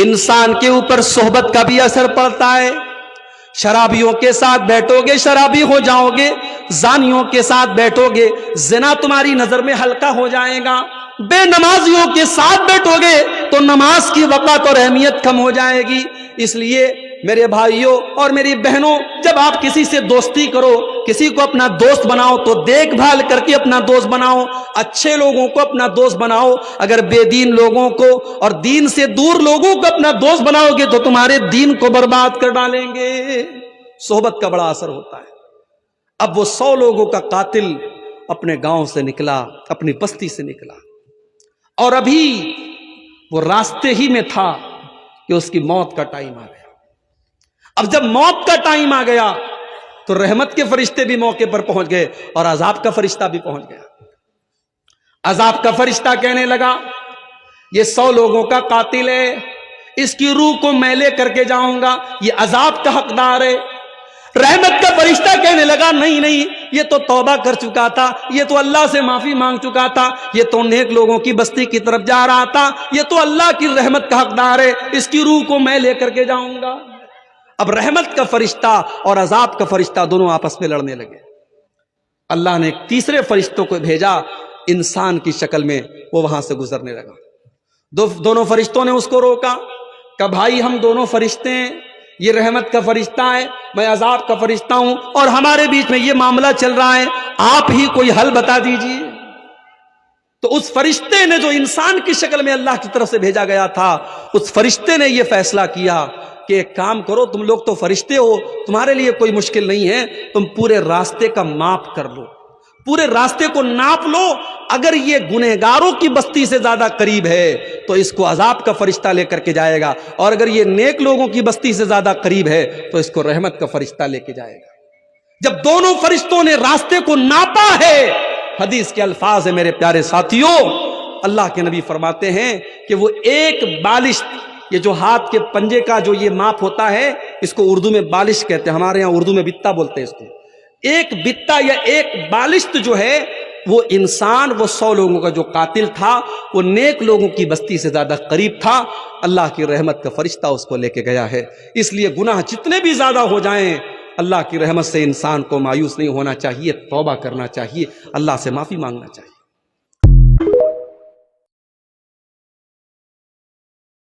انسان کے اوپر صحبت کا بھی اثر پڑتا ہے. شرابیوں کے ساتھ بیٹھو گے شرابی ہو جاؤ گے، زانیوں کے ساتھ بیٹھو گے زنا تمہاری نظر میں ہلکا ہو جائے گا، بے نمازیوں کے ساتھ بیٹھو گے تو نماز کی وقت اور اہمیت کم ہو جائے گی. اس لیے میرے بھائیوں اور میری بہنوں، جب آپ کسی سے دوستی کرو، کسی کو اپنا دوست بناؤ تو دیکھ بھال کر کے اپنا دوست بناؤ، اچھے لوگوں کو اپنا دوست بناؤ. اگر بے دین لوگوں کو اور دین سے دور لوگوں کو اپنا دوست بناؤ گے تو تمہارے دین کو برباد کر ڈالیں گے. صحبت کا بڑا اثر ہوتا ہے. اب وہ 100 لوگوں کا قاتل اپنے گاؤں سے نکلا، اپنی بستی سے نکلا، اور ابھی وہ راستے ہی میں تھا کہ اس کی موت کا ٹائم آ گیا. اب جب موت کا ٹائم آ گیا تو رحمت کے فرشتے بھی موقع پر پہنچ گئے اور عذاب کا فرشتہ بھی پہنچ گیا. عذاب کا فرشتہ کہنے لگا یہ 100 لوگوں کا قاتل ہے، اس کی روح کو میں لے کر کے جاؤں گا، یہ عذاب کا حقدار ہے. رحمت کا فرشتہ کہنے لگا نہیں نہیں، یہ تو توبہ کر چکا تھا، یہ تو اللہ سے معافی مانگ چکا تھا، یہ تو نیک لوگوں کی بستی کی طرف جا رہا تھا، یہ تو اللہ کی رحمت کا حقدار ہے، اس کی روح کو میں لے کر کے جاؤں گا. اب رحمت کا فرشتہ اور عذاب کا فرشتہ دونوں آپس میں لڑنے لگے. اللہ نے ایک تیسرے فرشتوں کو بھیجا انسان کی شکل میں، وہ وہاں سے گزرنے لگا. دونوں فرشتوں نے اس کو روکا، کہ بھائی ہم دونوں فرشتے ہیں، یہ رحمت کا فرشتہ ہے، میں عذاب کا فرشتہ ہوں، اور ہمارے بیچ میں یہ معاملہ چل رہا ہے، آپ ہی کوئی حل بتا دیجئے. تو اس فرشتے نے جو انسان کی شکل میں اللہ کی طرف سے بھیجا گیا تھا، اس فرشتے نے یہ فیصلہ کیا کہ ایک کام کرو، تم لوگ تو فرشتے ہو، تمہارے لیے کوئی مشکل نہیں ہے، تم پورے راستے کا ماپ کر لو، پورے راستے کو ناپ لو. اگر یہ گنہگاروں کی بستی سے زیادہ قریب ہے تو اس کو عذاب کا فرشتہ لے کر کے جائے گا، اور اگر یہ نیک لوگوں کی بستی سے زیادہ قریب ہے تو اس کو رحمت کا فرشتہ لے کے جائے گا. جب دونوں فرشتوں نے راستے کو ناپا ہے، حدیث کے الفاظ ہیں میرے پیارے ساتھیوں، اللہ کے نبی فرماتے ہیں کہ وہ ایک بالشت، یہ جو ہاتھ کے پنجے کا جو یہ ماپ ہوتا ہے، اس کو اردو میں بالش کہتے ہیں، ہمارے ہاں اردو میں بتا بولتے ہیں اس کو. ایک بتا یا ایک بالشت جو ہے وہ انسان، وہ 100 لوگوں کا جو قاتل تھا، وہ نیک لوگوں کی بستی سے زیادہ قریب تھا. اللہ کی رحمت کا فرشتہ اس کو لے کے گیا ہے. اس لیے گناہ جتنے بھی زیادہ ہو جائیں، اللہ کی رحمت سے انسان کو مایوس نہیں ہونا چاہیے، توبہ کرنا چاہیے، اللہ سے معافی مانگنا چاہیے.